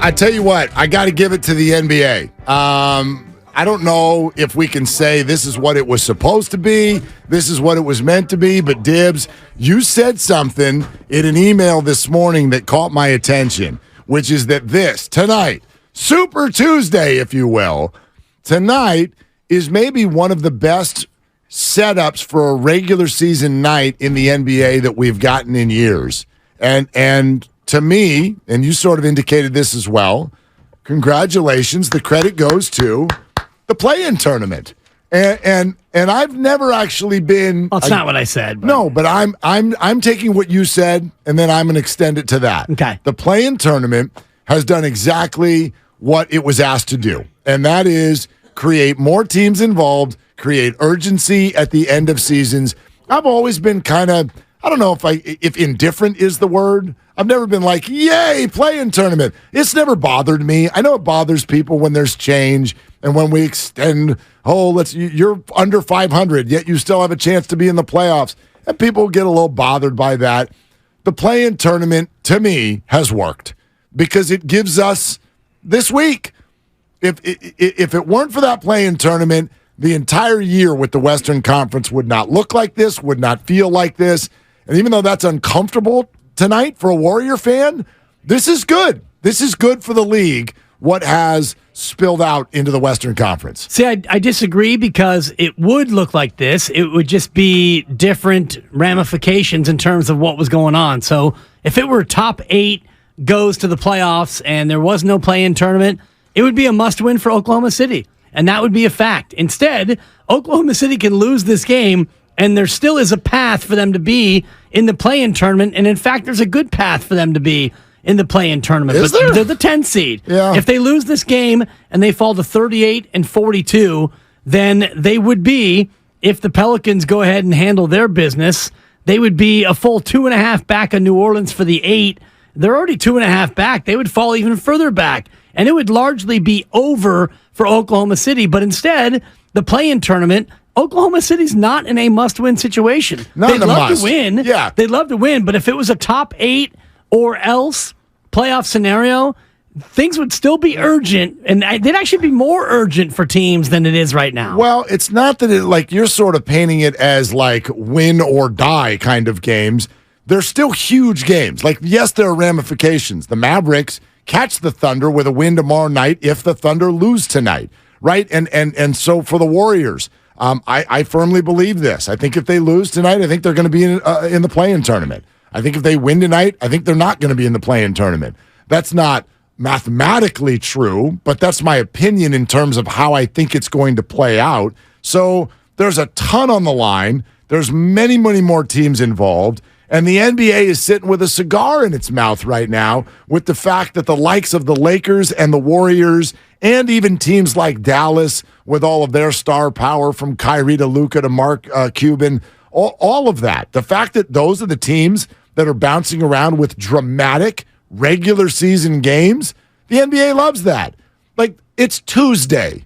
I tell you what, I got to give it to the NBA. I don't know if we can say this is what it was supposed to be, this is what it was meant to be, but Dibs, you said something in an email this morning that caught my attention, which is that tonight, Super Tuesday, if you will, tonight is maybe one of the best setups for a regular season night in the NBA that we've gotten in years. And to me, and you sort of indicated this as well, congratulations, the credit goes to the play-in tournament. And I've never actually been. Well, it's not what I said. But. No, but I'm taking what you said, and then I'm going to extend it to that. Okay. The play-in tournament has done exactly what it was asked to do, and that is create more teams involved, create urgency at the end of seasons. I've always been kind of, I don't know if indifferent is the word. I've never been like, yay, play-in tournament. It's never bothered me. I know it bothers people when there's change and when we extend, you're under 500, yet you still have a chance to be in the playoffs. And people get a little bothered by that. The play-in tournament, to me, has worked because it gives us this week. If it weren't for that play-in tournament, the entire year with the Western Conference would not look like this, would not feel like this. And even though that's uncomfortable tonight for a Warrior fan, this is good. This is good for the league, what has spilled out into the Western Conference. See, I disagree because it would look like this. It would just be different ramifications in terms of what was going on. So if it were top 8 goes to the playoffs and there was no play-in tournament, it would be a must-win for Oklahoma City, and that would be a fact. Instead, Oklahoma City can lose this game, and there still is a path for them to be in the play-in tournament, and in fact, there's a good path for them to be in the play-in tournament. Is there? They're the 10 seed. Yeah. If they lose this game and they fall to 38-42, then they would be, if the Pelicans go ahead and handle their business, they would be a full 2.5 back of New Orleans for the 8. They're already 2.5 back. They would fall even further back, and it would largely be over for Oklahoma City. But instead, the play-in tournament, Oklahoma City's not in a must-win situation. They'd love to win. Yeah. They'd love to win, but if it was a top 8 or else playoff scenario, things would still be urgent, and they'd actually be more urgent for teams than it is right now. Well, it's not that you're sort of painting it as like win or die kind of games. They're still huge games. Yes, there are ramifications. The Mavericks catch the Thunder with a win tomorrow night if the Thunder lose tonight, right? And so for the Warriors, I firmly believe this. I think if they lose tonight, I think they're going to be in the play-in tournament. I think if they win tonight, I think they're not going to be in the play-in tournament. That's not mathematically true, but that's my opinion in terms of how I think it's going to play out. So there's a ton on the line. There's many, many more teams involved. And the NBA is sitting with a cigar in its mouth right now with the fact that the likes of the Lakers and the Warriors and even teams like Dallas with all of their star power from Kyrie to Luka to Mark Cuban, all of that. The fact that those are the teams that are bouncing around with dramatic regular season games, the NBA loves that. It's Tuesday.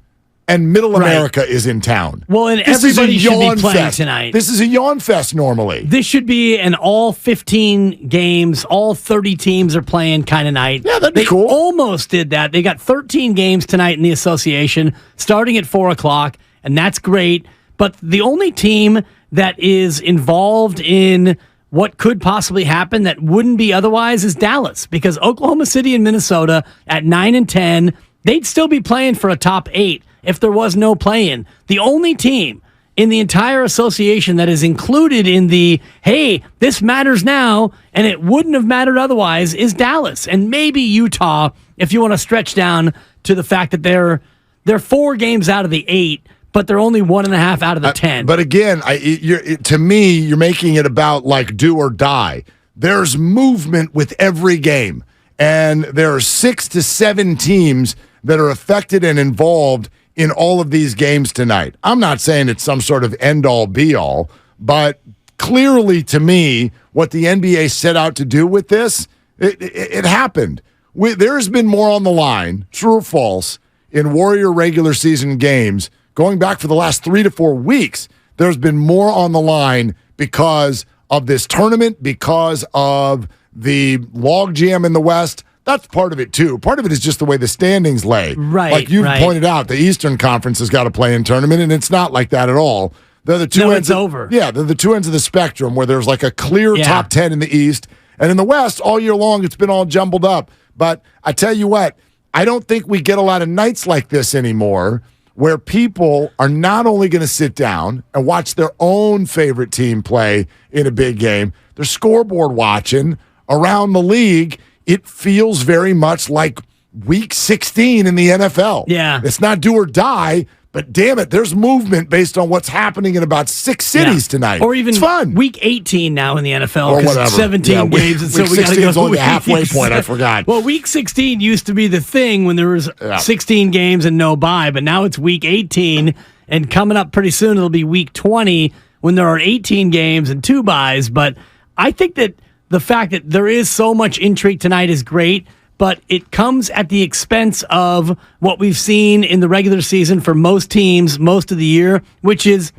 And Middle America is in town. Well, and everybody should be playing tonight. This is a yawn fest normally. This should be an all 15 games, all 30 teams are playing kind of night. Yeah, that'd be cool. They almost did that. They got 13 games tonight in the association, starting at 4 o'clock, and that's great. But the only team that is involved in what could possibly happen that wouldn't be otherwise is Dallas, because Oklahoma City and Minnesota at 9 and 10, they'd still be playing for a top 8. If there was no play-in. The only team in the entire association that is included in the, hey, this matters now, and it wouldn't have mattered otherwise, is Dallas. And maybe Utah, if you want to stretch down to the fact that they're 4 games out of the 8, but they're only 1.5 out of the 10. But again, to me, you're making it about do or die. There's movement with every game. And there are 6 to 7 teams that are affected and involved in all of these games tonight. I'm not saying it's some sort of end-all, be-all, but clearly to me, what the NBA set out to do with this, it happened. There has been more on the line, true or false, in Warrior regular season games, going back for the last 3 to 4 weeks. There's been more on the line because of this tournament, because of the logjam in the West, That's part of it, too. Part of it is just the way the standings lay. Right, like you've right. pointed out, the Eastern Conference has got a play-in tournament, and it's not like that at all. They're the two ends. It's over. Yeah, they're the two ends of the spectrum where there's like a clear top 10 in the East. And in the West, all year long, it's been all jumbled up. But I tell you what, I don't think we get a lot of nights like this anymore where people are not only going to sit down and watch their own favorite team play in a big game, they're scoreboard watching around the league. It feels very much like week 16 in the NFL. Yeah. It's not do or die, but damn it, there's movement based on what's happening in about 6 cities tonight. Or even it's fun. week 18 now in the NFL. Or whatever. 17 games. And week so we got to 16 go is only week the halfway point. I forgot. Well, week 16 used to be the thing when there was 16 games and no bye, but now it's week 18, and coming up pretty soon it'll be week 20 when there are 18 games and 2 byes. But I think that the fact that there is so much intrigue tonight is great, but it comes at the expense of what we've seen in the regular season for most teams most of the year, which is,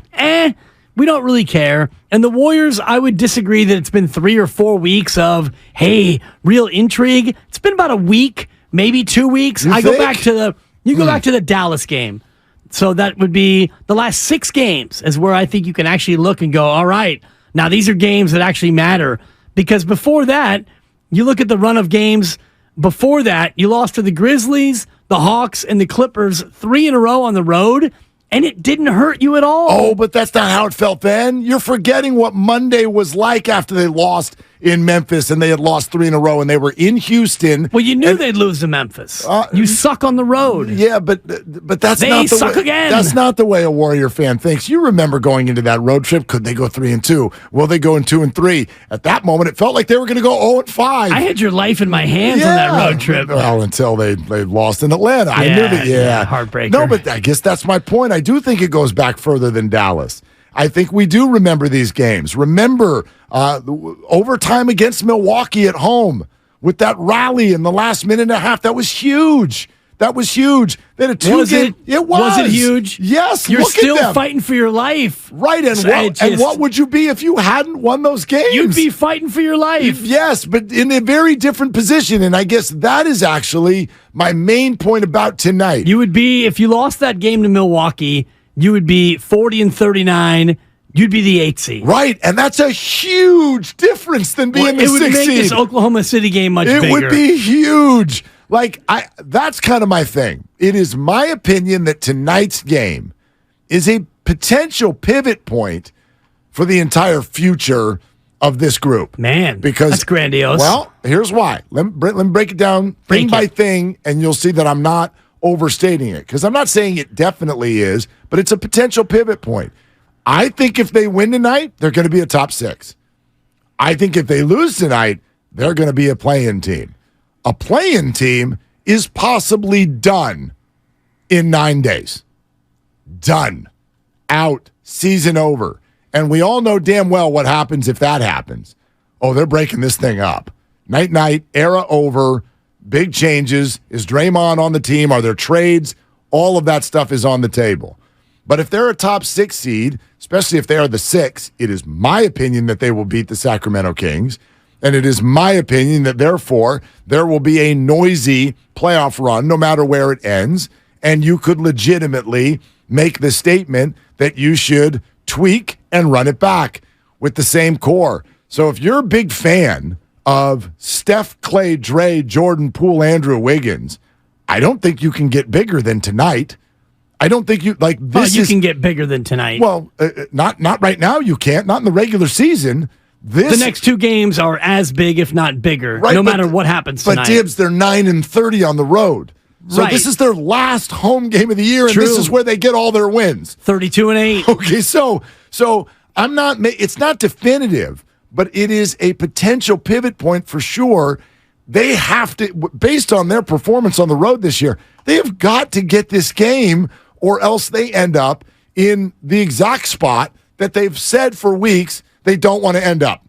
we don't really care. And the Warriors, I would disagree that it's been 3 or 4 weeks of, hey, real intrigue. It's been about a week, maybe 2 weeks. Go back to the Dallas game. So that would be the last 6 games is where I think you can actually look and go, all right, now these are games that actually matter. Because before that, you look at the run of games. Before that, you lost to the Grizzlies, the Hawks, and the Clippers 3 in a row on the road, and it didn't hurt you at all. Oh, but that's not how it felt then. You're forgetting what Monday was like after they lost in Memphis, and they had lost 3 in a row, and they were in Houston. Well, you knew they'd lose to Memphis. You suck on the road. Yeah, but that's they not the suck way, again. That's not the way a Warrior fan thinks. You remember going into that road trip? Could they go 3-2? Will they go in 2-3? At that moment, it felt like they were going to go 0-5. I had your life in my hands on that road trip. Well, until they lost in Atlanta. I knew that. Yeah, heartbreaker. No, but I guess that's my point. I do think it goes back further than Dallas. I think we do remember these games. Remember overtime against Milwaukee at home with that rally in the last minute and a half. That was huge. That was huge. They had a 2-game. It was. Was it huge? Yes. You're look still at them. fighting for your life. Right. And what would you be if you hadn't won those games? You'd be fighting for your life. Yes, but in a very different position. And I guess that is actually my main point about tonight. You would be, if you lost that game to Milwaukee, you would be 40-39. You'd be the 8th seed. Right, and that's a huge difference than being the 6th seed. It would make this Oklahoma City game much bigger. It would be huge. That's kind of my thing. It is my opinion that tonight's game is a potential pivot point for the entire future of this group. Man, because that's grandiose. Well, here's why. Let me break it down thing by thing, and you'll see that I'm not overstating it. Because I'm not saying it definitely is, but it's a potential pivot point. I think if they win tonight, they're going to be a top 6. I think if they lose tonight, they're going to be a play-in team. A play-in team is possibly done in 9 days. Done. Out. Season over. And we all know damn well what happens if that happens. Oh, they're breaking this thing up. Night-night, era over, big changes. Is Draymond on the team? Are there trades? All of that stuff is on the table. But if they're a top 6 seed, especially if they are the 6, it is my opinion that they will beat the Sacramento Kings. And it is my opinion that, therefore, there will be a noisy playoff run no matter where it ends. And you could legitimately make the statement that you should tweak and run it back with the same core. So if you're a big fan of Steph, Clay, Dre, Jordan, Poole, Andrew Wiggins, I don't think you can get bigger than tonight. I don't think you like this. You can get bigger than tonight. Well, not right now. You can't. Not in the regular season. The next 2 games are as big, if not bigger, right, no matter what happens tonight. But Dibs, they're 9-30 on the road. So this is their last home game of the year, and this is where they get all their wins. 32-8. Okay, so I'm not. It's not definitive, but it is a potential pivot point for sure. They have to, based on their performance on the road this year, they have got to get this game, or else they end up in the exact spot that they've said for weeks they don't want to end up.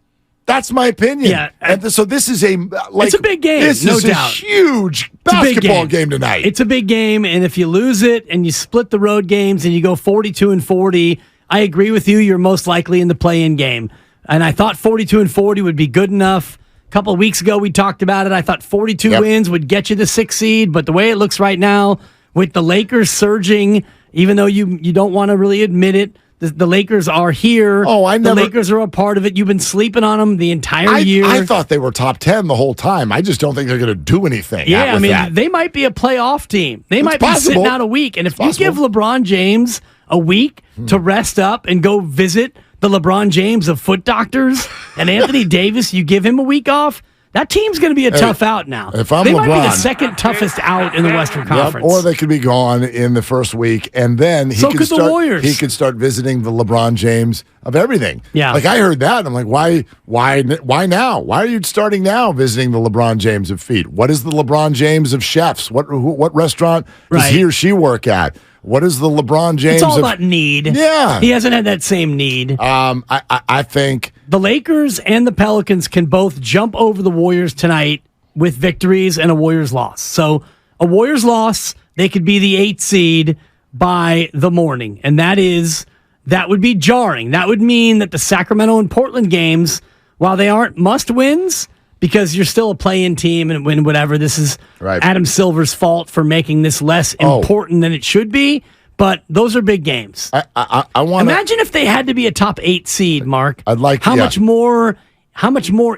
That's my opinion. Yeah, and so this is it's a big game. This no is doubt. a huge basketball game tonight. It's a big game, and if you lose it and you split the road games and you go 42-40, I agree with you. You're most likely in the play-in game, and I thought 42-40 would be good enough couple of weeks ago, we talked about it. I thought 42 wins would get you the 6th seed, but the way it looks right now, with the Lakers surging, even though you don't want to really admit it, the Lakers are here. The Lakers are a part of it. You've been sleeping on them the entire year. I thought they were top 10 the whole time. I just don't think they're going to do anything. Yeah, I mean, they might be a playoff team. They might be sitting out a week. And if you give LeBron James a week to rest up and go visit the LeBron James of foot doctors and Anthony Davis, you give him a week off, that team's going to be a tough out now. If I'm they LeBron, might be the second toughest out in the Western Conference. Or they could be gone in the first week, and then he could start. The Warriors. He could start visiting the LeBron James of everything. Yeah, like I heard that, and I'm like, why now? Why are you starting now visiting the LeBron James of feet? What is the LeBron James of chefs? What restaurant does he or she work at? What is the LeBron James? It's all about need. Yeah, he hasn't had that same need. I think the Lakers and the Pelicans can both jump over the Warriors tonight with victories and a Warriors loss. So a Warriors loss, they could be the 8th seed by the morning, and that would be jarring. That would mean that the Sacramento and Portland games, while they aren't must wins, because you're still a play-in team and win whatever. This is Adam Silver's fault for making this less important than it should be. But those are big games. I want. Imagine if they had to be a top 8 seed, Mark. I'd like how much more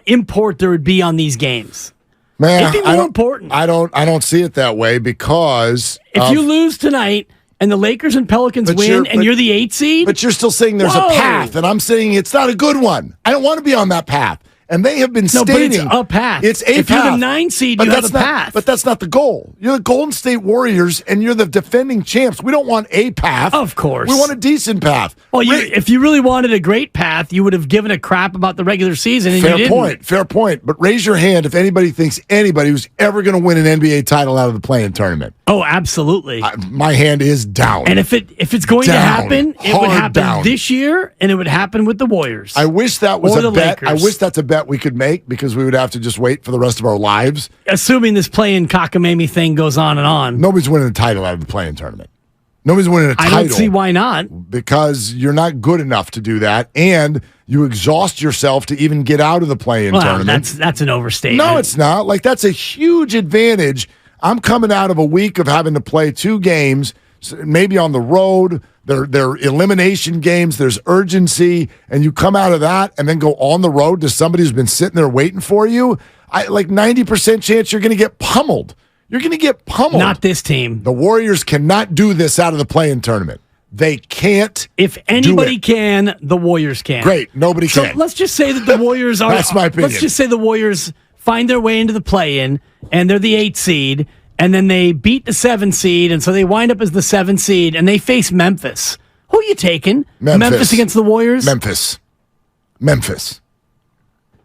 import there would be on these games. Man, it'd be more important. I don't see it that way because if you lose tonight and the Lakers and Pelicans win and you're the 8th seed, but you're still saying there's a path, and I'm saying it's not a good one. I don't want to be on that path. And they have been stating but it's a path. It's a if path. You're the 9 seed, you have a path. But that's not the goal. You're the Golden State Warriors, and you're the defending champs. We don't want a path. Of course. We want a decent path. Well, if you really wanted a great path, you would have given a crap about the regular season, and you didn't. Fair point. But raise your hand if anybody thinks anybody who's ever going to win an NBA title out of the play-in tournament. Oh, absolutely. My hand is down. And if it's going to happen, it would happen this year, and it would happen with the Warriors. I wish that was a bet. Lakers. I wish that's a bet we could make, because we would have to just wait for the rest of our lives. Assuming this play-in cockamamie thing goes on and on. Nobody's winning a title out of the play-in tournament. Nobody's winning a title. I don't see why not. Because you're not good enough to do that, and you exhaust yourself to even get out of the play-in tournament. That's an overstatement. No, it's not. Like, that's a huge advantage. I'm coming out of a week of having to play 2 games, maybe on the road. They're elimination games. There's urgency, and you come out of that and then go on the road to somebody who's been sitting there waiting for you. Like 90% chance you're going to get pummeled. You're going to get pummeled. Not this team. The Warriors cannot do this out of the play-in tournament. They can't. If anybody can, the Warriors can. Great. Nobody can. So let's just say that the Warriors are. That's my opinion. Let's just say the Warriors find their way into the play-in, and they're the 8th seed. And then they beat the 7 seed, and so they wind up as the 7 seed, and they face Memphis. Who are you taking? Memphis against the Warriors? Memphis.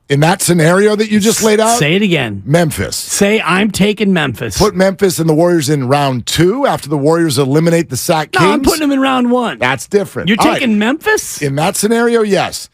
In that scenario that you just laid out? Say it again. Memphis. Say, I'm taking Memphis. Put Memphis and the Warriors in round 2 after the Warriors eliminate the Sac Kings? No, I'm putting them in round 1. That's different. You're taking Memphis? In that scenario, yes.